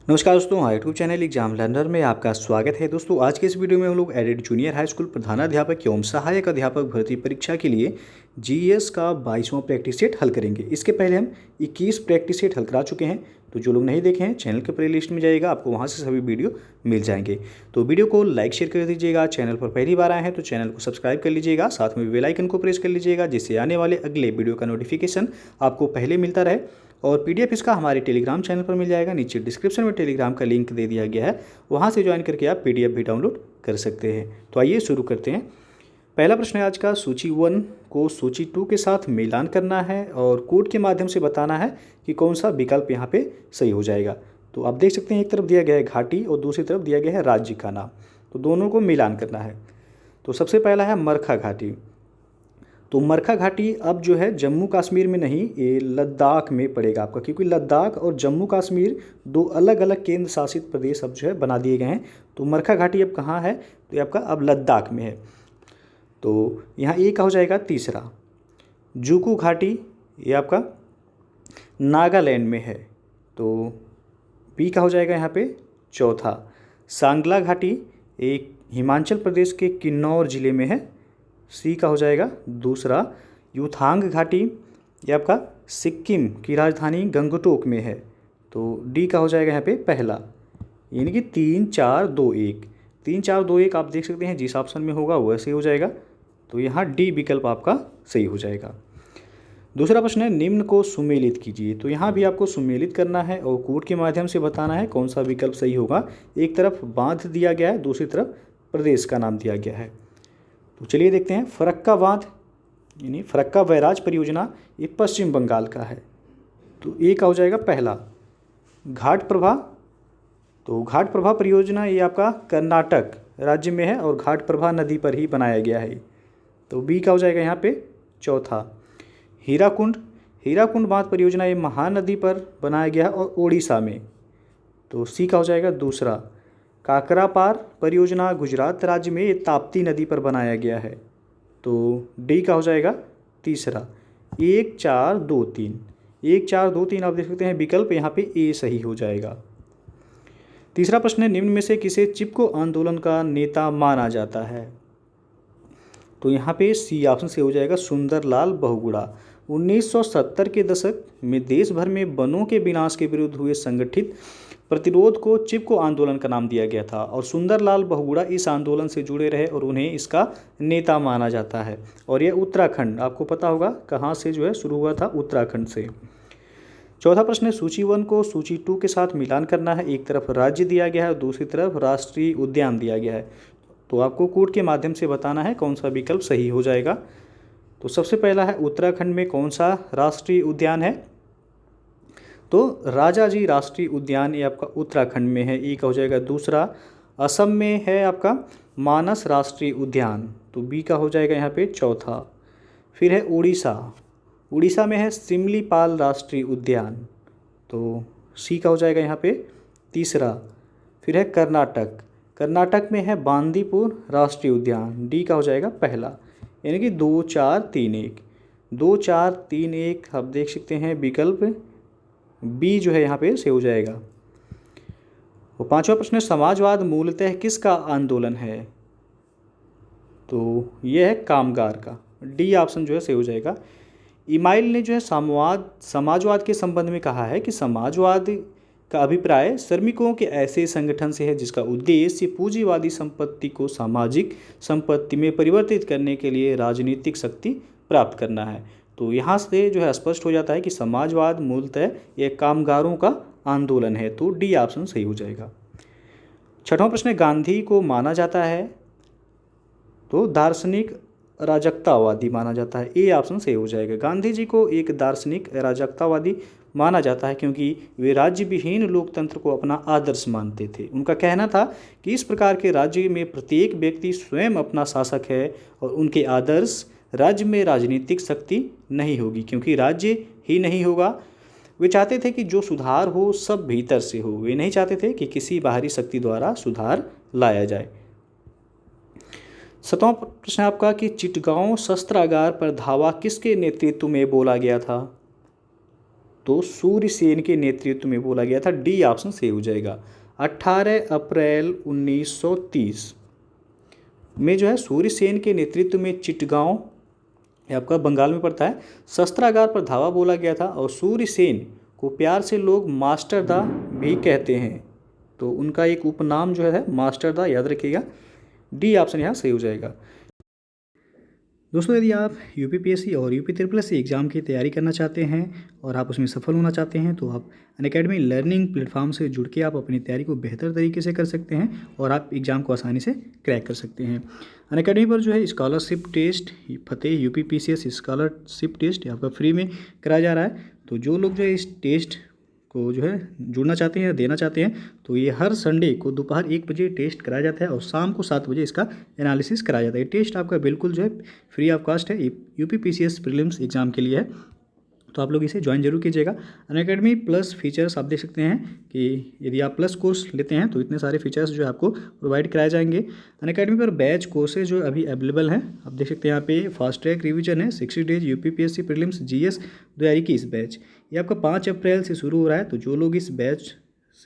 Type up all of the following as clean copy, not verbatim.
नमस्कार दोस्तों, हमारे यूट्यूब चैनल एग्जाम लर्नर में आपका स्वागत है। दोस्तों, आज के इस वीडियो में हम लोग एडेड जूनियर हाई स्कूल प्रधानाध्यापक एवं सहायक अध्यापक भर्ती परीक्षा के लिए जीएस का 22वां प्रैक्टिस सेट हल करेंगे। इसके पहले हम 21 प्रैक्टिस सेट हल करा चुके हैं, तो जो लोग नहीं देखे हैं चैनल के प्लेलिस्ट में जाइएगा, आपको वहाँ से सभी वीडियो मिल जाएंगे। तो वीडियो को लाइक शेयर कर दीजिएगा। चैनल पर पहली बार आए हैं तो चैनल को सब्सक्राइब कर लीजिएगा, साथ में बेल आइकन को प्रेस कर लीजिएगा, जिससे आने वाले अगले वीडियो का नोटिफिकेशन आपको पहले मिलता रहे। और पीडीएफ इसका हमारे टेलीग्राम चैनल पर मिल जाएगा। नीचे डिस्क्रिप्शन में टेलीग्राम का लिंक दे दिया गया है, वहाँ से ज्वाइन करके आप पीडीएफ भी डाउनलोड कर सकते हैं। तो आइए शुरू करते हैं। पहला प्रश्न है आज का, सूची 1 को सूची 2 के साथ मिलान करना है और कोड के माध्यम से बताना है कि कौन सा विकल्प यहाँ पे सही हो जाएगा। तो आप देख सकते हैं, एक तरफ दिया गया है घाटी और दूसरी तरफ दिया गया है राज्य का नाम, तो दोनों को मिलान करना है। तो सबसे पहला है मरखा घाटी। तो मरखा घाटी अब जो है जम्मू कश्मीर में नहीं, ये लद्दाख में पड़ेगा आपका, क्योंकि लद्दाख और जम्मू कश्मीर दो अलग अलग केंद्र शासित प्रदेश अब जो है बना दिए गए हैं। तो मरखा घाटी अब कहाँ है, तो ये आपका अब लद्दाख में है। तो यहाँ ए का हो जाएगा तीसरा। जुकू घाटी ये आपका नागालैंड में है, तो बी का हो जाएगा यहाँ पे चौथा। सांगला घाटी एक हिमाचल प्रदेश के किन्नौर जिले में है, सी का हो जाएगा दूसरा। युथांग घाटी ये आपका सिक्किम की राजधानी गंगटोक में है, तो डी का हो जाएगा यहाँ पे पहला। यानी कि 3 4 2 1, 3 4 2 1 आप देख सकते हैं जिस ऑप्शन में होगा वैसे हो जाएगा। तो यहाँ डी विकल्प आपका सही हो जाएगा। दूसरा प्रश्न है, निम्न को सुमेलित कीजिए। तो यहाँ भी आपको सुमेलित करना है और कोड के माध्यम से बताना है कौन सा विकल्प सही होगा। एक तरफ बांध दिया गया है, दूसरी तरफ प्रदेश का नाम दिया गया है। तो चलिए देखते हैं। फरक्का बांध यानी फरक्का बैराज परियोजना ये पश्चिम बंगाल का है, तो ए का हो जाएगा पहला। घाट प्रभा, तो घाट प्रभा परियोजना ये आपका कर्नाटक राज्य में है और घाट प्रभा नदी पर ही बनाया गया है, तो बी का हो जाएगा यहाँ पे चौथा। हीराकुंड, हीराकुंड बांध परियोजना ये महानदी पर बनाया गया है और ओडिशा में, तो सी का हो जाएगा दूसरा। काकरापार परियोजना गुजरात राज्य में ये ताप्ती नदी पर बनाया गया है, तो डी का हो जाएगा तीसरा। 1 4 2 3, 1 4 2 3 आप देख सकते हैं विकल्प यहाँ पे ए सही हो जाएगा। तीसरा प्रश्न है, निम्न में से किसे चिपको आंदोलन का नेता माना जाता है। तो यहाँ पे सी ऑप्शन से हो जाएगा सुंदरलाल बहुगुणा। 1970 के दशक में देश भर में वनों के विनाश के विरुद्ध हुए संगठित प्रतिरोध को चिपको आंदोलन का नाम दिया गया था और सुंदरलाल बहुगुणा इस आंदोलन से जुड़े रहे और उन्हें इसका नेता माना जाता है। और यह उत्तराखंड, आपको पता होगा कहाँ से जो है शुरू हुआ था, उत्तराखंड से। चौथा प्रश्न है, सूची 1 को सूची 2 के साथ मिलान करना है। एक तरफ राज्य दिया गया है, दूसरी तरफ राष्ट्रीय उद्यान दिया गया है, तो आपको कोड के माध्यम से बताना है कौन सा विकल्प सही हो जाएगा। तो सबसे पहला है, उत्तराखंड में कौन सा राष्ट्रीय उद्यान है, तो राजाजी राष्ट्रीय उद्यान ये आपका उत्तराखंड में है, ई का हो जाएगा दूसरा। असम में है आपका मानस राष्ट्रीय उद्यान, तो बी का हो जाएगा यहाँ पे चौथा। फिर है उड़ीसा, उड़ीसा में है सिमलीपाल राष्ट्रीय उद्यान, तो सी का हो जाएगा यहाँ पे तीसरा। फिर है कर्नाटक, कर्नाटक में है बांदीपुर राष्ट्रीय उद्यान, डी का हो जाएगा पहला। यानी कि 2 4 3 1, 2 4 3 1 आप देख सकते हैं विकल्प बी जो है यहाँ पे से हो जाएगा। और पांचवा प्रश्न है, समाजवाद मूलतः किसका आंदोलन है, तो ये है कामगार का, डी ऑप्शन जो है से हो जाएगा। इमाइल ने जो है समाजवाद के संबंध में कहा है कि समाजवाद का अभिप्राय श्रमिकों के ऐसे संगठन से है जिसका उद्देश्य पूंजीवादी संपत्ति को सामाजिक संपत्ति में परिवर्तित करने के लिए राजनीतिक शक्ति प्राप्त करना है। तो यहाँ से जो है स्पष्ट हो जाता है कि समाजवाद मूलतः यह कामगारों का आंदोलन है, तो डी ऑप्शन सही हो जाएगा। छठवां प्रश्न है, गांधी को माना जाता है, तो दार्शनिक अराजकतावादी माना जाता है, ए ऑप्शन सही हो जाएगा। गांधी जी को एक दार्शनिक अराजकतावादी माना जाता है क्योंकि वे राज्य विहीन लोकतंत्र को अपना आदर्श मानते थे। उनका कहना था कि इस प्रकार के राज्य में प्रत्येक व्यक्ति स्वयं अपना शासक है और उनके आदर्श राज्य में राजनीतिक शक्ति नहीं होगी, क्योंकि राज्य ही नहीं होगा। वे चाहते थे कि जो सुधार हो सब भीतर से हो, वे नहीं चाहते थे कि किसी बाहरी शक्ति द्वारा सुधार लाया जाए। सातवां प्रश्न आपका कि चिटगांव शस्त्रागार पर धावा किसके नेतृत्व में बोला गया था, तो सूर्यसेन के नेतृत्व में बोला गया था। डी ऑप्शन सही हो जाएगा। 18 अप्रैल 1930 में जो है सूर्यसेन के नेतृत्व में चिटगांव, ये आपका बंगाल में पड़ता है, शस्त्रागार पर धावा बोला गया था। और सूर्यसेन को प्यार से लोग मास्टर दा भी कहते हैं, तो उनका एक उपनाम जो है मास्टर दा, याद रखिएगा। डी ऑप्शन यहाँ सही हो जाएगा। दोस्तों, यदि आप यूपीपीएससी और यूपी ट्रिपल एग्ज़ाम की तैयारी करना चाहते हैं और आप उसमें सफल होना चाहते हैं तो आप अनअकैडमी लर्निंग प्लेटफॉर्म से जुड़ के आप अपनी तैयारी को बेहतर तरीके से कर सकते हैं और आप एग्ज़ाम को आसानी से क्रैक कर सकते हैं। अनअकैडमी पर जो है स्कॉलरशिप टेस्ट, फतेह यूपीपीसीएस स्कॉलरशिप टेस्ट आपका फ्री में कराया जा रहा है। तो जो लोग जो है इस टेस्ट को जो है जुड़ना चाहते हैं, देना चाहते हैं, तो ये हर संडे को दोपहर 1 बजे टेस्ट कराया जाता है और शाम को 7 बजे इसका एनालिसिस कराया जाता है। टेस्ट आपका बिल्कुल जो है फ्री ऑफ कॉस्ट है, यूपीपीसीएस प्रीलिम्स एग्जाम के लिए है, तो आप लोग इसे ज्वाइन जरूर कीजिएगा। अनअकैडमी प्लस फीचर्स आप देख सकते हैं कि यदि आप प्लस कोर्स लेते हैं तो इतने सारे फीचर्स जो है आपको प्रोवाइड कराए जाएंगे। अनअकैडमी पर बैच कोर्सेज जो अभी अवेलेबल हैं, आप देख सकते हैं यहाँ पे फास्ट ट्रैक रिवीजन है, 60 days UPPSC prelims GS 2021 batch, ये आपका 5 अप्रैल से शुरू हो रहा है। तो जो लोग इस बैच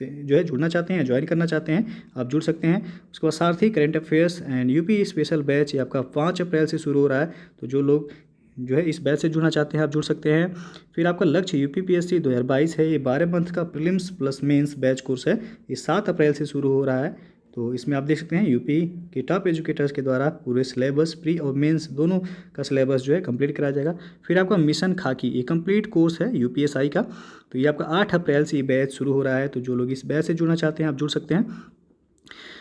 से जो है जुड़ना चाहते हैं, ज्वाइन करना चाहते हैं, आप जुड़ सकते हैं। उसके बाद सारथी current affairs and UP special batch, ये आपका 5 अप्रैल से शुरू हो रहा है। तो जो लोग जो है इस बैच से जुड़ना चाहते हैं आप जुड़ सकते हैं। फिर आपका लक्ष्य यूपीपीएससी 2022 है, ये 12 मंथ का prelims plus mains batch course है, ये 7 अप्रैल से शुरू हो रहा है। तो इसमें आप देख सकते हैं यूपी के टॉप एजुकेटर्स के द्वारा पूरे सिलेबस प्री और मेंस दोनों का सिलेबस जो है कंप्लीट कराया जाएगा। फिर आपका मिशन खाकी, ये कंप्लीट कोर्स है यूपीएसआई का, तो ये आपका 8 अप्रैल से ये बैच शुरू हो रहा है। तो जो लोग इस बैच से जुड़ना चाहते हैं आप जुड़ सकते हैं।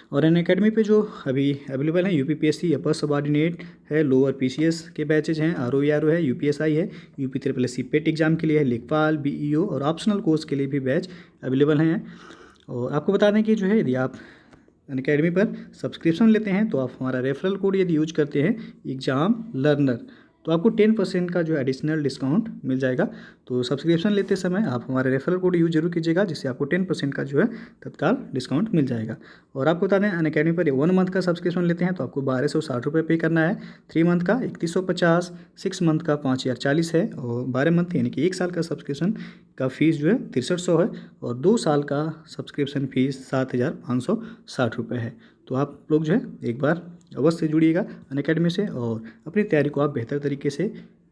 और अनअकैडमी पे जो अभी अवेलेबल है यूपीपीएससी अपर सबऑर्डिनेट है, लोअर पीसीएस के बैचेज हैं, आरओ है, यूपीएसआई है, UP triple S C PET exam के लिए है, लेखपाल, बीईओ और ऑप्शनल कोर्स के लिए भी बैच अवेलेबल हैं। और आपको बता दें कि जो है यदि आप अनअकैडमी पर सब्सक्रिप्शन लेते हैं तो आप हमारा रेफरल कोड यदि यूज करते हैं एग्जाम लर्नर, तो आपको 10% का जो एडिशनल डिस्काउंट मिल जाएगा। तो सब्सक्रिप्शन लेते समय आप हमारे रेफरल कोड यूज जरूर कीजिएगा, जिससे आपको 10% का जो है तत्काल डिस्काउंट मिल जाएगा। और आपको बता दें अनअकैडमी पर 1 मंथ का सब्सक्रिप्शन लेते हैं तो आपको 1260 रुपये पे करना है, 3 मंथ का 3150, 6 मंथ का 5040 है, और 12 मंथ यानी कि 1 साल का सब्सक्रिप्शन का फीस जो है 6300 है, और 2 साल का सब्सक्रिप्शन फीस 7560 रुपये है। तो आप लोग जो है एक बार अवश्य जुड़िएगा अनअकैडमी से और अपनी तैयारी को आप बेहतर तरीके से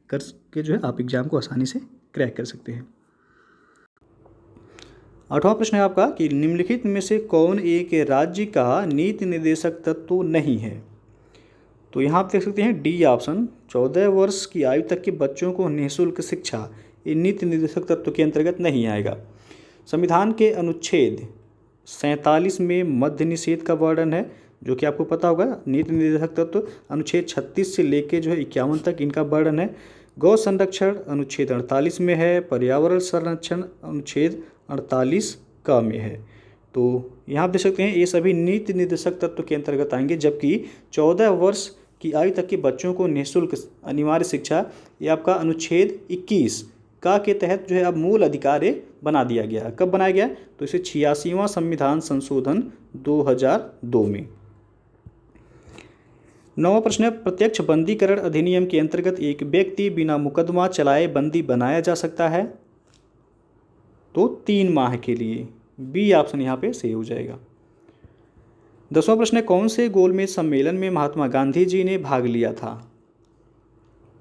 करके जो है आप एग्ज़ाम को आसानी से क्रैक कर सकते हैं। 8वां प्रश्न है आपका कि निम्नलिखित में से कौन एक राज्य का नीति निर्देशक तत्व नहीं है। तो यहाँ आप देख सकते हैं डी ऑप्शन, 14 वर्ष की आयु तक के बच्चों को निःशुल्क शिक्षा, ये नीति निर्देशक तत्व के अंतर्गत नहीं आएगा। संविधान के अनुच्छेद 47 में मद्य निषेध का वर्णन है, जो कि आपको पता होगा। नीति निर्देशक तत्व अनुच्छेद 36 से लेके जो है 51 तक इनका वर्णन है। गौ संरक्षण अनुच्छेद 48 में है, पर्यावरण संरक्षण अनुच्छेद 48 का में है। तो यहाँ आप देख सकते हैं ये सभी नीति निर्देशक तत्व के अंतर्गत आएंगे, जबकि 14 वर्ष की आयु तक के बच्चों को निःशुल्क अनिवार्य शिक्षा, ये आपका अनुच्छेद 21 का के तहत जो है अब मूल अधिकार बना दिया गया। कब बनाया गया? तो इसे 86वां संविधान संशोधन 2002 में। 9वां प्रश्न है, प्रत्यक्ष बंदीकरण अधिनियम के अंतर्गत एक व्यक्ति बिना मुकदमा चलाए बंदी बनाया जा सकता है, तो 3 माह के लिए। बी ऑप्शन यहाँ पे सही हो जाएगा। 10वां प्रश्न है, कौन से गोलमेज सम्मेलन में महात्मा गांधी जी ने भाग लिया था?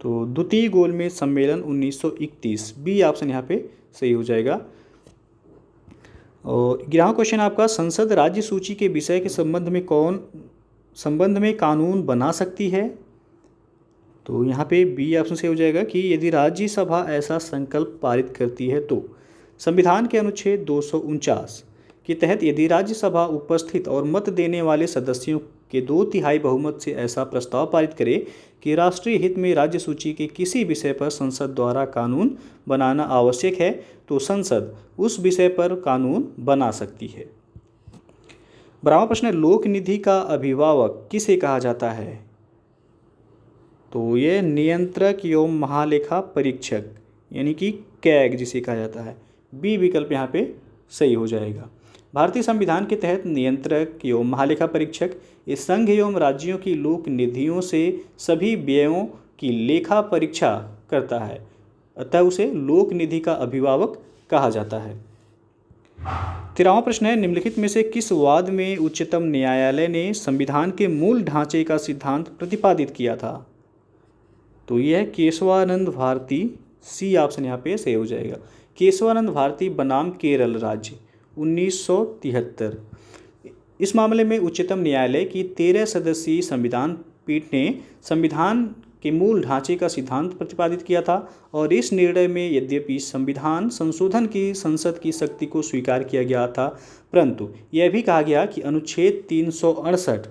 तो द्वितीय गोलमेज सम्मेलन 1931। बी ऑप्शन यहाँ पे सही हो जाएगा। और 11वां क्वेश्चन आपका, संसद राज्य सूची के विषय के संबंध में कानून बना सकती है? तो यहाँ पे बी ऑप्शन से हो जाएगा कि यदि राज्यसभा ऐसा संकल्प पारित करती है तो। संविधान के अनुच्छेद 249 के तहत यदि राज्यसभा उपस्थित और मत देने वाले सदस्यों के 2/3 बहुमत से ऐसा प्रस्ताव पारित करे कि राष्ट्रीय हित में राज्य सूची के किसी विषय पर संसद द्वारा कानून बनाना आवश्यक है, तो संसद उस विषय पर कानून बना सकती है। 12वां प्रश्न है, लोक निधि का अभिभावक किसे कहा जाता है? तो ये नियंत्रक एवं महालेखा परीक्षक यानी कि कैग जिसे कहा जाता है। बी विकल्प यहाँ पे सही हो जाएगा। भारतीय संविधान के तहत नियंत्रक एवं महालेखा परीक्षक इस संघ एवं राज्यों की लोक निधियों से सभी व्ययों की लेखा परीक्षा करता है, अतः उसे लोक निधि का अभिभावक कहा जाता है। 13वां प्रश्न है, निम्नलिखित में से किस वाद में उच्चतम न्यायालय ने संविधान के मूल ढांचे का सिद्धांत प्रतिपादित किया था? तो यह है केशवानंद भारती। सी ऑप्शन यहाँ पे सही हो जाएगा। केशवानंद भारती बनाम केरल राज्य 1973। इस मामले में उच्चतम न्यायालय की 13 सदस्यीय संविधान पीठ ने संविधान के मूल ढांचे का सिद्धांत प्रतिपादित किया था और इस निर्णय में यद्यपि संविधान संशोधन की संसद की शक्ति को स्वीकार किया गया था, परंतु यह भी कहा गया कि अनुच्छेद 368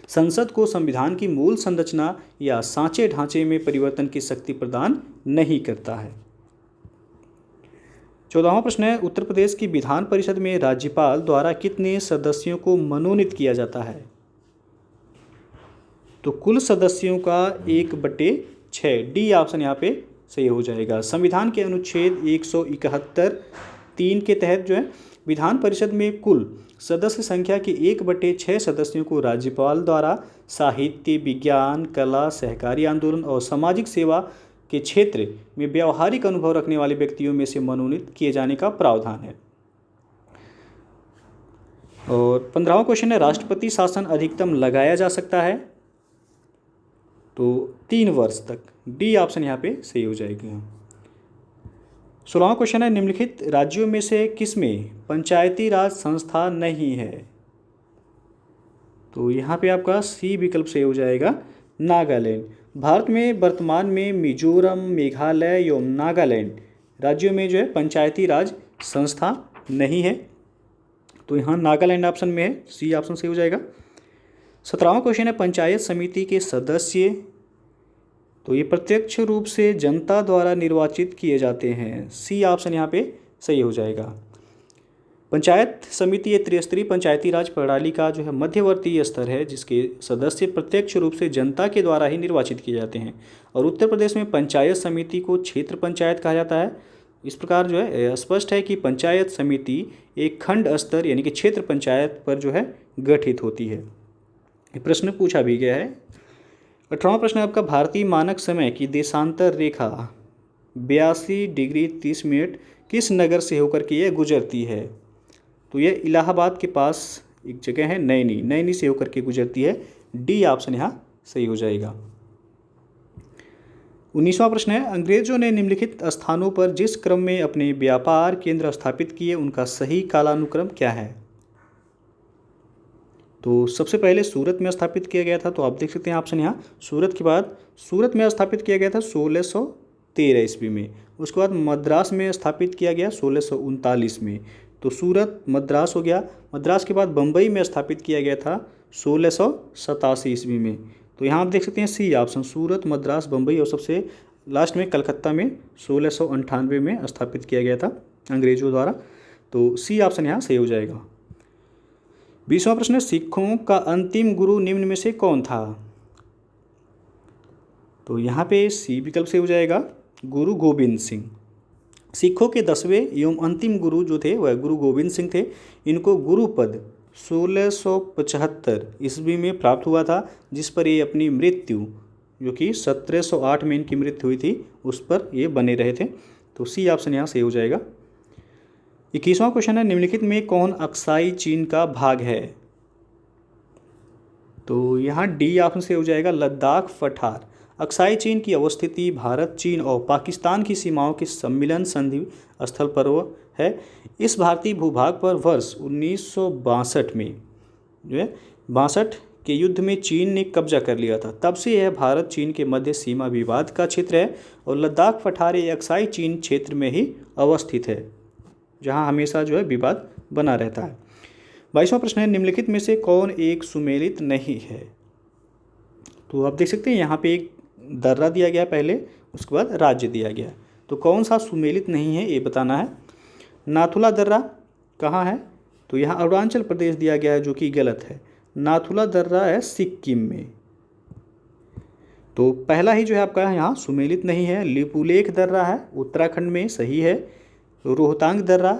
संसद को संविधान की मूल संरचना या सांचे ढांचे में परिवर्तन की शक्ति प्रदान नहीं करता है। 14वां प्रश्न है, उत्तर प्रदेश की विधान परिषद में राज्यपाल द्वारा कितने सदस्यों को मनोनीत किया जाता है? तो कुल सदस्यों का 1/6। डी ऑप्शन यहाँ पे सही हो जाएगा। संविधान के अनुच्छेद 171(3) के तहत जो है विधान परिषद में कुल सदस्य संख्या के 1/6 सदस्यों को राज्यपाल द्वारा साहित्य, विज्ञान, कला, सहकारी आंदोलन और सामाजिक सेवा के क्षेत्र में व्यावहारिक अनुभव रखने वाले व्यक्तियों में से मनोनीत किए जाने का प्रावधान है। और 15वां क्वेश्चन है, राष्ट्रपति शासन अधिकतम लगाया जा सकता है? तो 3 वर्ष तक। डी ऑप्शन यहाँ पे सही हो जाएगी। 16वां क्वेश्चन है, निम्नलिखित राज्यों में से किसमें पंचायती राज संस्था नहीं है? तो यहाँ पे आपका सी विकल्प सही हो जाएगा, नागालैंड। भारत में वर्तमान में मिजोरम, मेघालय एवं नागालैंड राज्यों में जो है पंचायती राज संस्था नहीं है, तो यहाँ नागालैंड ऑप्शन में है, सी ऑप्शन सही हो जाएगा। 17वां क्वेश्चन है, पंचायत समिति के सदस्य तो ये प्रत्यक्ष रूप से जनता द्वारा निर्वाचित किए जाते हैं। सी ऑप्शन यहाँ पे सही हो जाएगा। पंचायत समिति ये त्रिस्तरीय पंचायती राज प्रणाली का जो है मध्यवर्ती स्तर है, जिसके सदस्य प्रत्यक्ष रूप से जनता के द्वारा ही निर्वाचित किए जाते हैं। और उत्तर प्रदेश में पंचायत समिति को क्षेत्र पंचायत कहा जाता है। इस प्रकार जो है स्पष्ट है कि पंचायत समिति एक खंड स्तर यानी कि क्षेत्र पंचायत पर जो है गठित होती है। प्रश्न पूछा भी गया है। 18वां प्रश्न है आपका, भारतीय मानक समय की देशांतर रेखा 82 डिग्री 30 मिनट किस नगर से होकर के यह गुजरती है? तो यह इलाहाबाद के पास एक जगह है नैनी, नैनी से होकर के गुजरती है। डी ऑप्शन यहाँ सही हो जाएगा। 19वां प्रश्न है, अंग्रेजों ने निम्नलिखित स्थानों पर जिस क्रम में अपने व्यापार केंद्र स्थापित किए उनका सही कालानुक्रम क्या है? तो सबसे पहले सूरत में स्थापित किया गया था, तो आप देख सकते हैं ऑप्शन यहाँ सूरत के बाद सूरत में स्थापित किया गया था 1613 ईस्वी में। उसके बाद मद्रास में स्थापित किया गया 1639 में, तो सूरत मद्रास हो गया। मद्रास के बाद बम्बई में स्थापित किया गया था 1687 ईस्वी में। तो यहाँ आप देख सकते हैं सी ऑप्शन सूरत, मद्रास, बम्बई और सबसे लास्ट में कलकत्ता में 1698 में स्थापित किया गया था अंग्रेजों द्वारा। तो सी ऑप्शन यहाँ सही हो जाएगा। 20वां प्रश्न है, सिखों का अंतिम गुरु निम्न में से कौन था? तो यहाँ पे सी विकल्प से हो जाएगा, गुरु गोविंद सिंह। सिखों के 10वें एवं अंतिम गुरु जो थे वह गुरु गोविंद सिंह थे। इनको गुरु पद 1675 ईस्वी में प्राप्त हुआ था, जिस पर ये अपनी मृत्यु जो कि 1708 में इनकी मृत्यु हुई थी उस पर ये बने रहे थे। तो सी ऑप्शन यहाँ सही हो जाएगा। 21वां क्वेश्चन है, निम्नलिखित में कौन अक्साई चीन का भाग है? तो यहाँ डी ऑप्शन से हो जाएगा, लद्दाख पठार। अक्साई चीन की अवस्थिति भारत, चीन और पाकिस्तान की सीमाओं के सम्मिलन संधि स्थल पर है। इस भारतीय भूभाग पर वर्ष 1962 में जो है 62 के युद्ध में चीन ने कब्जा कर लिया था। तब से यह भारत चीन के मध्य सीमा विवाद का क्षेत्र है और लद्दाख पठार अक्साई चीन क्षेत्र में ही अवस्थित है, जहां हमेशा जो है विवाद बना रहता है। 22वां प्रश्न है, निम्नलिखित में से कौन एक सुमेलित नहीं है? तो आप देख सकते हैं यहाँ पे एक दर्रा दिया गया पहले, उसके बाद राज्य दिया गया। तो कौन सा सुमेलित नहीं है ये बताना है। नाथुला दर्रा कहाँ है? तो यहाँ अरुणाचल प्रदेश दिया गया है, जो कि गलत है। नाथुला दर्रा है सिक्किम में। तो पहला ही जो है आपका यहाँ सुमेलित नहीं है। लिपुलेख दर्रा है उत्तराखंड में, सही है। रोहतांग दर्रा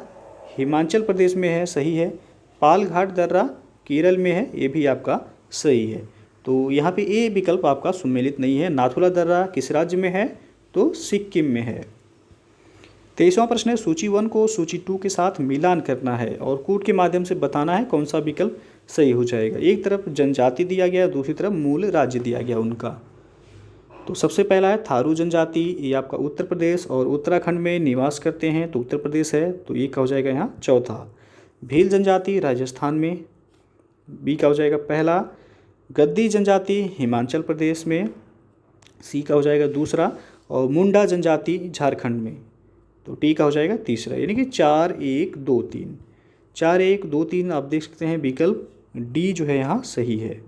हिमाचल प्रदेश में है, सही है। पालघाट दर्रा केरल में है, ये भी आपका सही है। तो यहाँ पे ए विकल्प आपका सुमेलित नहीं है। नाथुला दर्रा किस राज्य में है? तो सिक्किम में है। 23वां प्रश्न है, सूची 1 को सूची 2 के साथ मिलान करना है और कूट के माध्यम से बताना है कौन सा विकल्प सही हो जाएगा। एक तरफ जनजाति दिया गया, दूसरी तरफ मूल राज्य दिया गया उनका। तो सबसे पहला है थारू जनजाति, ये आपका उत्तर प्रदेश और उत्तराखंड में निवास करते हैं, तो उत्तर प्रदेश है, तो ये का हो जाएगा यहाँ चौथा। भील जनजाति राजस्थान में, बी का हो जाएगा पहला। गद्दी जनजाति हिमाचल प्रदेश में, सी का हो जाएगा दूसरा। और मुंडा जनजाति झारखंड में, तो टी का हो जाएगा तीसरा। यानी कि 4 1 2 3, 4 1 2 3 आप देख सकते हैं विकल्प डी जो है यहाँ सही है।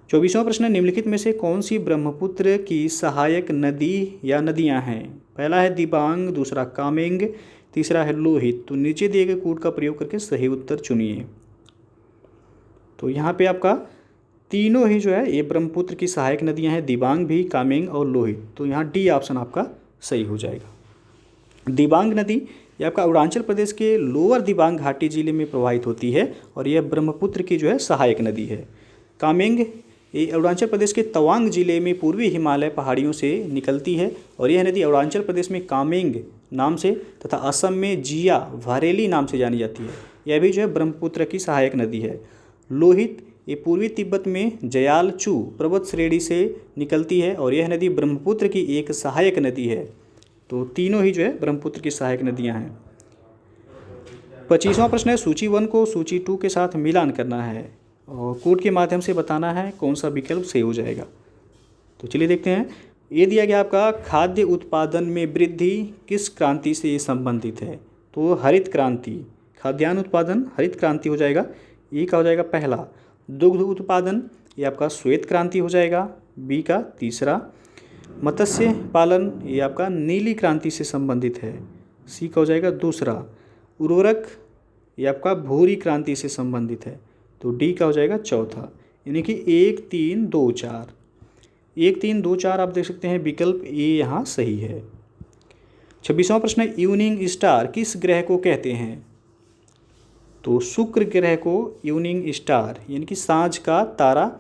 24वां प्रश्न है, निम्नलिखित में से कौन सी ब्रह्मपुत्र की सहायक नदी या नदियाँ हैं। पहला है दिबांग, दूसरा कामेंग, तीसरा है लोहित। तो नीचे दिए गए कूट का प्रयोग करके सही उत्तर चुनिए। तो यहाँ पे आपका तीनों ही जो है ये ब्रह्मपुत्र की सहायक नदियाँ हैं, दिबांग भी, कामेंग और लोहित। तो यहाँ डी ऑप्शन आपका सही हो जाएगा। दिबांग नदी ये आपका अरुणाचल प्रदेश के लोअर दिबांग घाटी जिले में प्रवाहित होती है और यह ब्रह्मपुत्र की जो है सहायक नदी है। कामेंग ये अरुणाचल प्रदेश के तवांग जिले में पूर्वी हिमालय पहाड़ियों से निकलती है और यह नदी अरुणाचल प्रदेश में कामेंग नाम से तथा असम में जिया वारेली नाम से जानी जाती है। यह भी जो है ब्रह्मपुत्र की सहायक नदी है। लोहित ये पूर्वी तिब्बत में जयालचू पर्वत श्रेणी से निकलती है और यह नदी ब्रह्मपुत्र की एक सहायक नदी है। तो तीनों ही जो है ब्रह्मपुत्र की सहायक नदियां हैं। 25वां प्रश्न है, सूची 1 को सूची 2 के साथ मिलान करना है और कोड के माध्यम से बताना है कौन सा विकल्प सही हो जाएगा। तो चलिए देखते हैं। ये दिया गया आपका खाद्य उत्पादन में वृद्धि किस क्रांति से संबंधित है। तो हरित क्रांति, खाद्यान्न उत्पादन हरित क्रांति हो जाएगा, ये का हो जाएगा पहला। दुग्ध उत्पादन ये आपका श्वेत क्रांति हो जाएगा, बी का तीसरा। मत्स्य पालन ये आपका नीली क्रांति से संबंधित है, सी का हो जाएगा दूसरा। उर्वरक ये आपका भूरी क्रांति से संबंधित है, तो डी का हो जाएगा चौथा। यानी कि 1 3 2 4, 1 3 2 4 आप देख सकते हैं विकल्प ए यहाँ सही है। 26वां प्रश्न है, इवनिंग स्टार किस ग्रह को कहते हैं। तो शुक्र ग्रह को इवनिंग स्टार यानी कि सांझ का तारा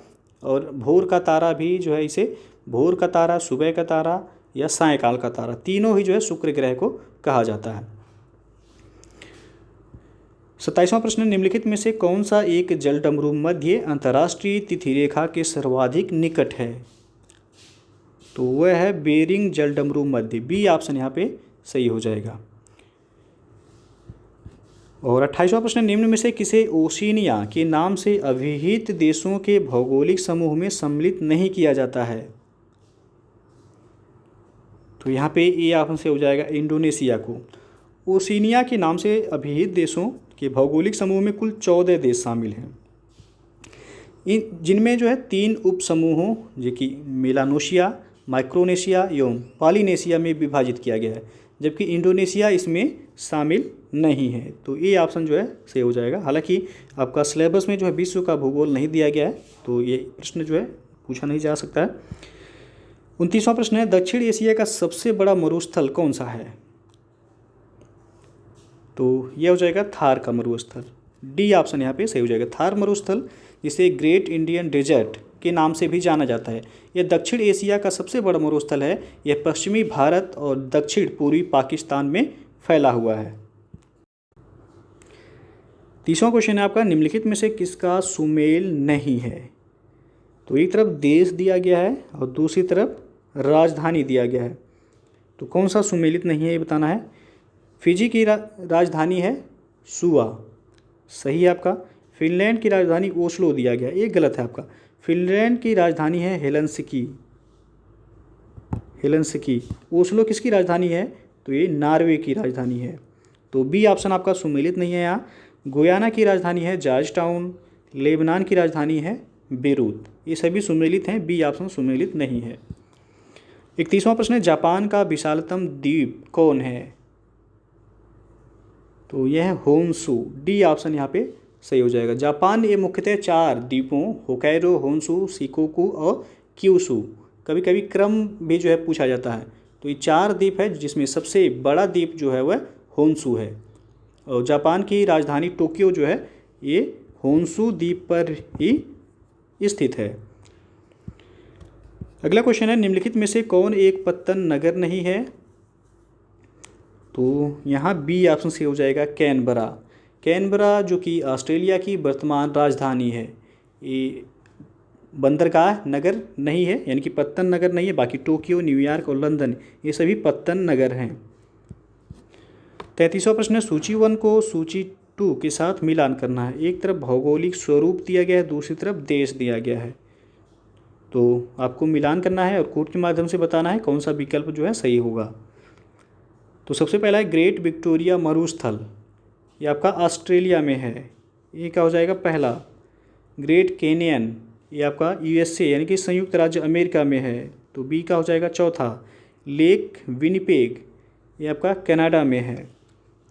और भोर का तारा भी जो है, इसे भोर का तारा, सुबह का तारा या सायंकाल का तारा, तीनों ही जो है शुक्र ग्रह को कहा जाता है। 27वां प्रश्न, निम्नलिखित में से कौन सा एक जलडमरू मध्य अंतर्राष्ट्रीय तिथि रेखा के सर्वाधिक निकट है। तो वह है बेरिंग जलडमरू मध्य, बी ऑप्शन यहाँ पे सही हो जाएगा। और 28वां प्रश्न, निम्न में से किसे ओशिनिया के नाम से अभिहित देशों के भौगोलिक समूह में सम्मिलित नहीं किया जाता है। तो यहाँ पे ए ऑप्शन से हो जाएगा इंडोनेशिया को। ओशिनिया के नाम से अभिहित देशों के भौगोलिक समूह में कुल 14 देश शामिल हैं, इन जिनमें जो है 3 उप समूहों जो कि मेलानोशिया, माइक्रोनेशिया एवं पॉलिनेशिया में विभाजित किया गया है, जबकि इंडोनेशिया इसमें शामिल नहीं है। तो ये ऑप्शन जो है सही हो जाएगा। हालांकि आपका सिलेबस में जो है विश्व का भूगोल नहीं दिया गया है, तो ये प्रश्न जो है पूछा नहीं जा सकता है। 29वां प्रश्न है, दक्षिण एशिया का सबसे बड़ा मरुस्थल कौन सा है। तो यह हो जाएगा थार का मरुस्थल, डी ऑप्शन यहाँ पे सही हो जाएगा। थार मरुस्थल जिसे ग्रेट इंडियन डेजर्ट के नाम से भी जाना जाता है, यह दक्षिण एशिया का सबसे बड़ा मरुस्थल है। यह पश्चिमी भारत और दक्षिण पूर्वी पाकिस्तान में फैला हुआ है। 30वां क्वेश्चन है आपका, निम्नलिखित में से किसका सुमेल नहीं है। तो एक तरफ देश दिया गया है और दूसरी तरफ राजधानी दिया गया है, तो कौन सा सुमेलित नहीं है ये बताना है। फिजी की राजधानी है सुआ, सही है आपका। फिनलैंड की राजधानी ओस्लो दिया गया, ये गलत है आपका। फिनलैंड की राजधानी है हेलसिंकी। ओस्लो किसकी राजधानी है, तो ये नॉर्वे की राजधानी है, तो बी ऑप्शन आपका सुमेलित नहीं है यहाँ। गुयाना की राजधानी है जॉर्ज टाउन, लेबनान की राजधानी है बेरूत, ये सभी सुमेलित हैं, बी ऑप्शन सुमेलित नहीं है। 31वां प्रश्न है, जापान का विशालतम द्वीप कौन है। तो यह है होन्शु, डी ऑप्शन यहाँ पे सही हो जाएगा। जापान ये मुख्यतः 4 द्वीपों होकाइडो, होन्शु, शिकोकू और क्यूशु, कभी कभी क्रम भी जो है पूछा जाता है। तो ये 4 द्वीप है जिसमें सबसे बड़ा द्वीप जो है वह होन्शु है, और जापान की राजधानी टोक्यो जो है ये होन्शु द्वीप पर ही स्थित है। अगला क्वेश्चन है, निम्नलिखित में से कौन एक पत्तन नगर नहीं है। तो यहाँ बी ऑप्शन से हो जाएगा कैनबरा। कैनबरा जो कि ऑस्ट्रेलिया की वर्तमान राजधानी है, ये बंदरगाह नगर नहीं है, यानी कि पत्तन नगर नहीं है। बाकी टोक्यो, न्यूयॉर्क और लंदन ये सभी पत्तन नगर हैं। 33वां प्रश्न है, सूची 1 को सूची 2 के साथ मिलान करना है। एक तरफ भौगोलिक स्वरूप दिया गया है, दूसरी तरफ देश दिया गया है, तो आपको मिलान करना है और कोड के माध्यम से बताना है कौन सा विकल्प जो है सही होगा। तो सबसे पहला है ग्रेट विक्टोरिया मरुस्थल, ये आपका ऑस्ट्रेलिया में है, ये क्या हो जाएगा पहला। ग्रेट कैनियन, ये आपका यूएसए यानी कि संयुक्त राज्य अमेरिका में है, तो बी का हो जाएगा चौथा। लेक विनिपेग, ये आपका कनाडा में है,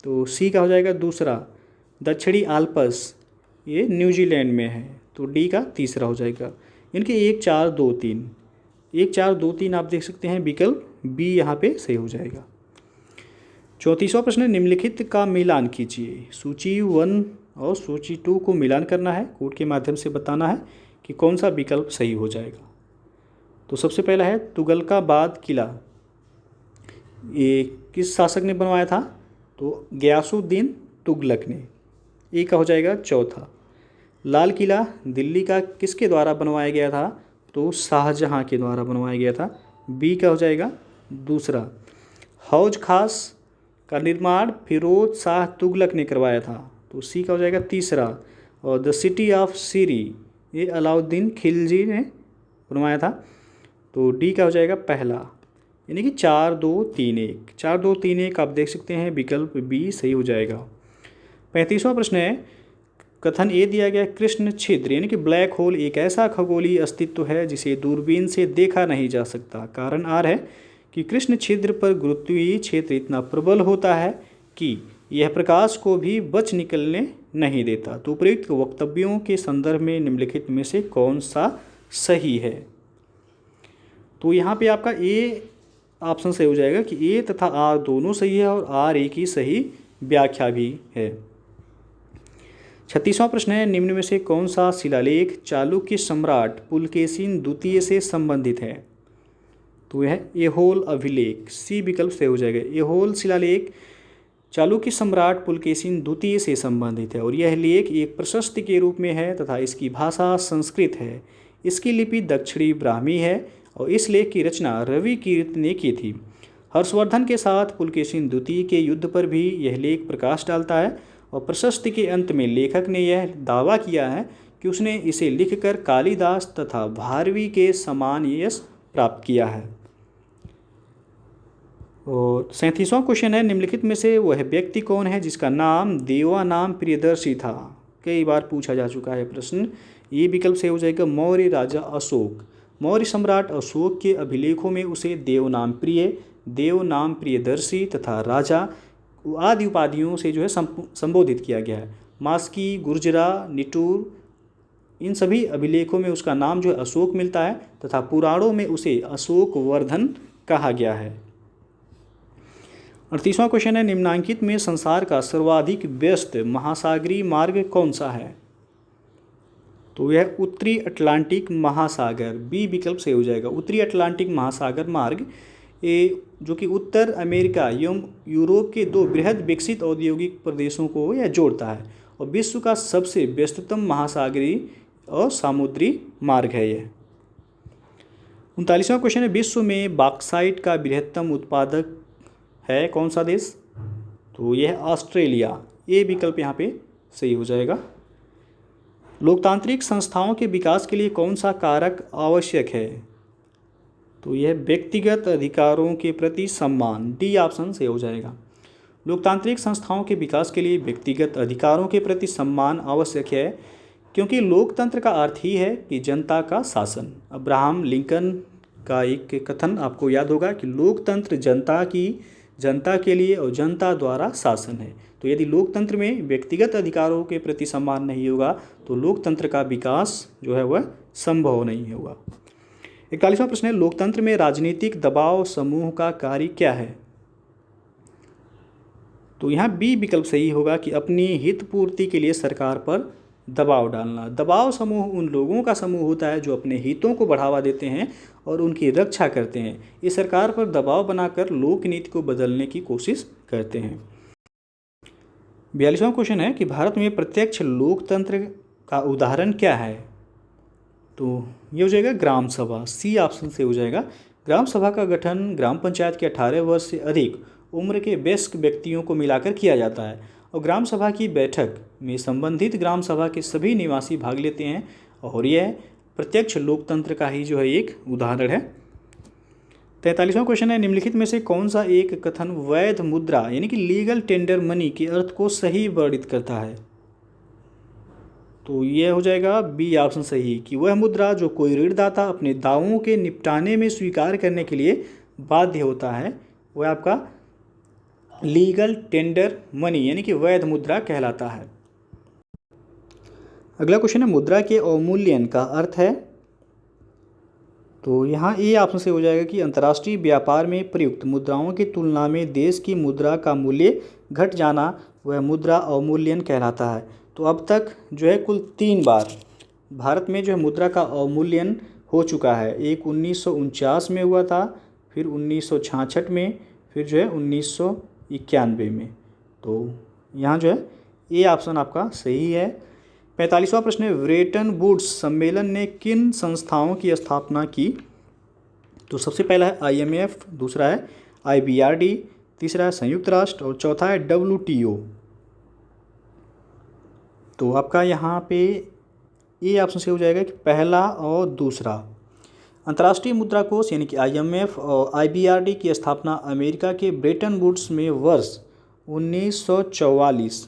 तो सी का हो जाएगा दूसरा। दक्षिणी आल्प्स, ये न्यूजीलैंड में है, तो डी का तीसरा हो जाएगा। यानी कि 1 4 2 3, 1 4 2 3 आप देख सकते हैं, विकल्प बी यहाँ पे सही हो जाएगा। 34वां प्रश्न है, निम्नलिखित का मिलान कीजिए। सूची 1 और सूची 2 को मिलान करना है, कोड के माध्यम से बताना है कि कौन सा विकल्प सही हो जाएगा। तो सबसे पहला है तुगलकाबाद किला, ये किस शासक ने बनवाया था? तो गयासुद्दीन तुगलक ने, ये का हो जाएगा चौथा। लाल किला दिल्ली का किसके द्वारा बनवाया गया था? तो शाहजहां के द्वारा बनवाया गया था, बी का हो जाएगा दूसरा। हौज खास का निर्माण फिरोज शाह तुगलक ने करवाया था, तो सी का हो जाएगा तीसरा। और द सिटी ऑफ सीरी, ये अलाउद्दीन खिलजी ने बनवाया था, तो डी का हो जाएगा पहला। यानी कि 4 2 3 1, 4 2 3 1 आप देख सकते हैं, विकल्प बी सही हो जाएगा। 35वां प्रश्न है, कथन ए दिया गया, कृष्ण छिद्र यानी कि ब्लैक होल एक ऐसा खगोलीय अस्तित्व है जिसे दूरबीन से देखा नहीं जा सकता। कारण आर है कि कृष्ण छिद्र पर गुरुत्वीय क्षेत्र इतना प्रबल होता है कि यह प्रकाश को भी बच निकलने नहीं देता। तो उपयुक्त वक्तव्यों के संदर्भ में निम्नलिखित में से कौन सा सही है? तो यहाँ पे आपका ए ऑप्शन सही हो जाएगा कि ए तथा आर दोनों सही है और आर ए की सही व्याख्या भी है। 36वां प्रश्न है, निम्न में से कौन सा शिलालेख चालुक्य सम्राट पुलकेशिन द्वितीय से संबंधित है? तो यह ऐहोल अभिलेख, सी विकल्प सही हो जाएगा। ऐहोल शिलालेख चालुक्य सम्राट पुलकेशिन द्वितीय से संबंधित है और यह लेख एक प्रशस्ति के रूप में है तथा इसकी भाषा संस्कृत है। इसकी लिपि दक्षिणी ब्राह्मी है और इस लेख की रचना रवि कीर्त ने की थी। हर्षवर्धन के साथ पुलकेशिन द्वितीय के युद्ध पर भी यह लेख प्रकाश डालता है और प्रशस्ति के अंत में लेखक ने यह दावा किया है कि उसने इसे लिखकर कालिदास तथा भारवी के समान यश प्राप्त किया है। और 37वां क्वेश्चन है, निम्नलिखित में से वह व्यक्ति कौन है जिसका नाम देवानाम प्रियदर्शी था? कई बार पूछा जा चुका है प्रश्न, ये विकल्प सही हो जाएगा मौर्य राजा अशोक। मौर्य सम्राट अशोक के अभिलेखों में उसे देवनाम प्रिय, देवनाम प्रियदर्शी तथा राजा आदि उपाधियों से जो है संबोधित किया गया है। मास्की, गुर्जरा, निटूर, इन सभी अभिलेखों में उसका नाम जो है अशोक मिलता है तथा पुराणों में उसे अशोक वर्धन कहा गया है। 38वां क्वेश्चन है, निम्नांकित में संसार का सर्वाधिक व्यस्त महासागरीय मार्ग कौन सा है? तो यह उत्तरी अटलांटिक महासागर, बी विकल्प से हो जाएगा। उत्तरी अटलांटिक महासागर मार्ग ये जो कि उत्तर अमेरिका एवं यूरोप के 2 बृहद विकसित औद्योगिक प्रदेशों को यह जोड़ता है और विश्व का सबसे व्यस्ततम महासागरीय और समुद्री मार्ग है यह। 39वां क्वेश्चन है, विश्व में बॉक्साइट का बृहत्तम उत्पादक है कौन सा देश? तो यह ऑस्ट्रेलिया, ये विकल्प यहाँ पे सही हो जाएगा। लोकतांत्रिक संस्थाओं के विकास के लिए कौन सा कारक आवश्यक है? तो यह व्यक्तिगत अधिकारों के प्रति सम्मान, डी ऑप्शन सही हो जाएगा। लोकतांत्रिक संस्थाओं के विकास के लिए व्यक्तिगत अधिकारों के प्रति सम्मान आवश्यक है क्योंकि लोकतंत्र का अर्थ ही है कि जनता का शासन। अब्राहम लिंकन का एक कथन आपको याद होगा कि लोकतंत्र जनता के लिए और जनता द्वारा शासन है। तो यदि लोकतंत्र में व्यक्तिगत अधिकारों के प्रति सम्मान नहीं होगा तो लोकतंत्र का विकास जो है वह संभव नहीं होगा। 41वां प्रश्न है, लोकतंत्र में राजनीतिक दबाव समूह का कार्य क्या है? तो यहाँ बी विकल्प सही होगा कि अपनी हित पूर्ति के लिए सरकार पर दबाव डालना। दबाव समूह उन लोगों का समूह होता है जो अपने हितों को बढ़ावा देते हैं और उनकी रक्षा करते हैं। ये सरकार पर दबाव बनाकर लोक नीति को बदलने की कोशिश करते हैं। 42वां क्वेश्चन है कि भारत में प्रत्यक्ष लोकतंत्र का उदाहरण क्या है? तो ये हो जाएगा ग्राम सभा, सी ऑप्शन से हो जाएगा। ग्राम सभा का गठन ग्राम पंचायत के 18 वर्ष से अधिक उम्र के वयस्क व्यक्तियों को मिलाकर किया जाता है और ग्राम सभा की बैठक में संबंधित ग्राम सभा के सभी निवासी भाग लेते हैं और यह प्रत्यक्ष लोकतंत्र का ही जो है एक उदाहरण है। 43वां क्वेश्चन है, निम्नलिखित में से कौन सा एक कथन वैध मुद्रा यानी कि लीगल टेंडर मनी के अर्थ को सही वर्णित करता है? तो यह हो जाएगा बी ऑप्शन सही, कि वह मुद्रा जो कोई ऋणदाता अपने दावों के निपटाने में स्वीकार करने के लिए बाध्य होता है वह आपका लीगल टेंडर मनी यानी कि वैध मुद्रा कहलाता है। अगला क्वेश्चन है, मुद्रा के अवमूल्यन का अर्थ है? तो यहाँ ए ऑप्शन से हो जाएगा कि अंतर्राष्ट्रीय व्यापार में प्रयुक्त मुद्राओं की तुलना में देश की मुद्रा का मूल्य घट जाना वह मुद्रा अवमूल्यन कहलाता है। तो अब तक जो है कुल 3 बार भारत में जो है मुद्रा का अवमूल्यन हो चुका है। एक 1949 में हुआ था, फिर 1966 में, फिर जो है 1991 में। तो यहाँ जो है ए ऑप्शन आपका सही है। 45वां प्रश्न है, ब्रेटन वुड्स सम्मेलन ने किन संस्थाओं की स्थापना की? तो सबसे पहला है IMF, दूसरा है IBRD, तीसरा है संयुक्त राष्ट्र और चौथा है WTO। तो आपका यहाँ पे ए ऑप्शन से हो जाएगा कि पहला और दूसरा। अंतर्राष्ट्रीय मुद्रा कोष यानी कि IMF और IBRD की स्थापना अमेरिका के ब्रेटन वुड्स में वर्ष 1944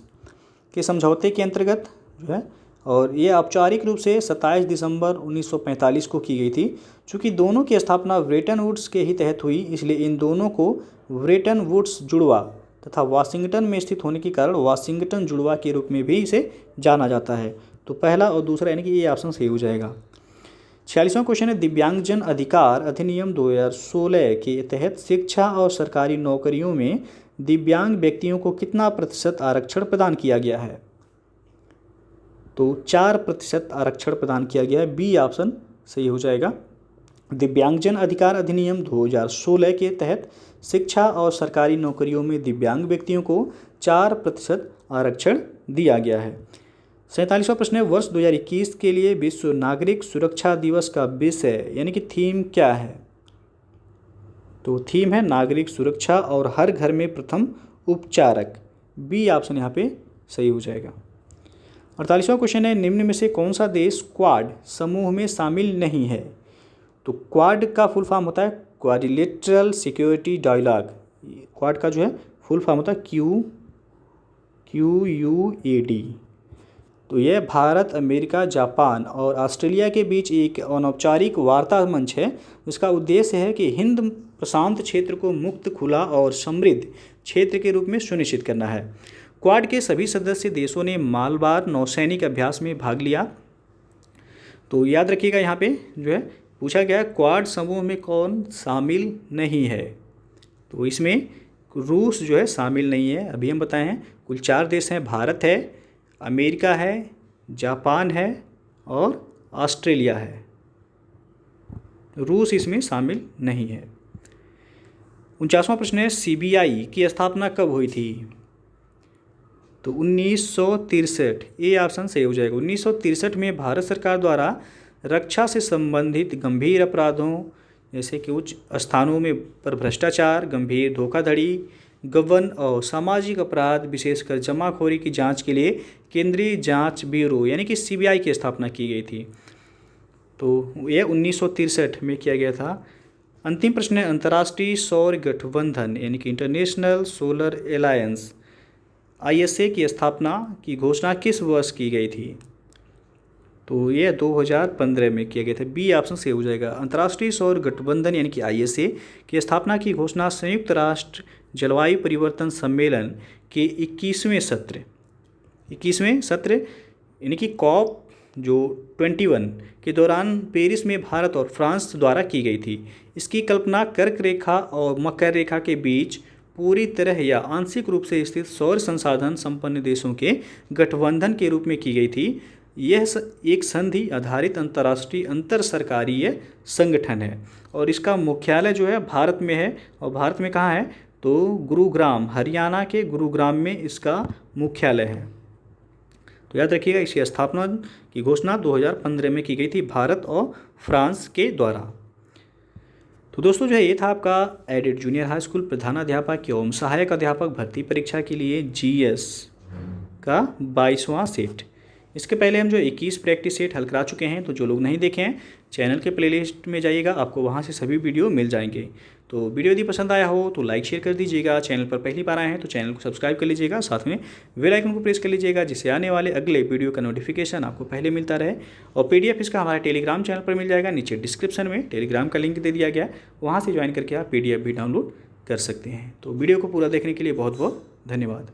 के समझौते के अंतर्गत जो है, और ये औपचारिक रूप से 27 दिसंबर 1945 को की गई थी। चूँकि दोनों की स्थापना ब्रेटन वुड्स के ही तहत हुई, इसलिए इन दोनों को ब्रेटन वुड्स जुड़वा तथा वाशिंगटन में स्थित होने के कारण वाशिंगटन जुड़वा के रूप में भी इसे जाना जाता है। तो पहला और दूसरा यानी कि ये ऑप्शन सही हो जाएगा। 46वां क्वेश्चन है, दिव्यांगजन अधिकार अधिनियम 2016 के तहत शिक्षा और सरकारी नौकरियों में दिव्यांग व्यक्तियों को कितना प्रतिशत आरक्षण प्रदान किया गया है? तो 4% आरक्षण प्रदान किया गया है। बी ऑप्शन सही हो जाएगा। दिव्यांगजन अधिकार अधिनियम 2016 के तहत शिक्षा और सरकारी नौकरियों में दिव्यांग व्यक्तियों को 4% आरक्षण दिया गया है। 47वां प्रश्न है, वर्ष 2021 के लिए विश्व नागरिक सुरक्षा दिवस का विषय यानी कि थीम क्या है? तो थीम है नागरिक सुरक्षा और हर घर में प्रथम उपचारक। बी ऑप्शन यहाँ पे सही हो जाएगा। 48वां क्वेश्चन है, निम्न में से कौन सा देश क्वाड समूह में शामिल नहीं है? तो क्वाड का फुल फॉर्म होता है क्वाड्रिलेटरल सिक्योरिटी डायलॉग। क्वाड का जो है फुल फॉर्म होता है QUAD। तो यह भारत, अमेरिका, जापान और ऑस्ट्रेलिया के बीच एक अनौपचारिक वार्ता मंच है। इसका उद्देश्य है कि हिंद प्रशांत क्षेत्र को मुक्त, खुला और समृद्ध क्षेत्र के रूप में सुनिश्चित करना है। क्वाड के सभी सदस्य देशों ने मालबार नौसैनिक अभ्यास में भाग लिया। तो याद रखिएगा, यहाँ पे जो है पूछा गया क्वाड समूह में कौन शामिल नहीं है? तो इसमें रूस जो है शामिल नहीं है। अभी हम बताए हैं कुल 4 देश हैं, भारत है, अमेरिका है, जापान है और ऑस्ट्रेलिया है। रूस इसमें शामिल नहीं है। 49वां प्रश्न है, CBI की स्थापना कब हुई थी? तो 1963। ए ऑप्शन सही हो जाएगा। 1963 में भारत सरकार द्वारा रक्षा से संबंधित गंभीर अपराधों जैसे कि उच्च स्थानों में पर भ्रष्टाचार, गंभीर धोखाधड़ी, गबन और सामाजिक अपराध विशेषकर जमाखोरी की जांच के लिए केंद्रीय जांच ब्यूरो यानी कि CBI की स्थापना की गई थी। तो यह 1963 में किया गया था। अंतिम प्रश्न है, अंतर्राष्ट्रीय सौर गठबंधन यानी कि इंटरनेशनल सोलर एलायंस ISA की स्थापना की घोषणा किस वर्ष की गई थी? तो यह 2015 में किया गया था। बी ऑप्शन सही हो जाएगा। अंतर्राष्ट्रीय सौर गठबंधन यानी कि ISA की स्थापना की घोषणा संयुक्त राष्ट्र जलवायु परिवर्तन सम्मेलन के 21वें सत्र यानी कि COP जो 21 के दौरान पेरिस में भारत और फ्रांस द्वारा की गई थी। इसकी कल्पना कर्क रेखा और मकर रेखा के बीच पूरी तरह या आंशिक रूप से स्थित सौर संसाधन संपन्न देशों के गठबंधन के रूप में की गई थी। यह एक संधि आधारित अंतर्राष्ट्रीय अंतर सरकारीय संगठन है और इसका मुख्यालय जो है भारत में है। और भारत में कहाँ है? तो गुरुग्राम, हरियाणा के गुरुग्राम में इसका मुख्यालय है। तो याद रखिएगा, इसकी स्थापना की घोषणा 2015 में की गई थी भारत और फ्रांस के द्वारा। तो दोस्तों जो है ये था आपका एडेड जूनियर हाई स्कूल प्रधानाध्यापक एवं सहायक अध्यापक भर्ती परीक्षा के लिए जीएस का 22वां सेट। इसके पहले हम जो 21 प्रैक्टिस सेट हल करा चुके हैं। तो जो लोग नहीं देखे हैं, चैनल के प्लेलिस्ट में जाइएगा, आपको वहां से सभी वीडियो मिल जाएंगे। तो वीडियो यदि पसंद आया हो तो लाइक शेयर कर दीजिएगा। चैनल पर पहली बार आए हैं तो चैनल को सब्सक्राइब कर लीजिएगा, साथ में बेल आइकन को प्रेस कर लीजिएगा, जिससे आने वाले अगले वीडियो का नोटिफिकेशन आपको पहले मिलता रहे। और PDF इसका हमारे टेलीग्राम चैनल पर मिल जाएगा, नीचे डिस्क्रिप्शन में टेलीग्राम का लिंक दे दिया गया, वहाँ से ज्वाइन करके आप PDF भी डाउनलोड कर सकते हैं। तो वीडियो को पूरा देखने के लिए बहुत बहुत धन्यवाद।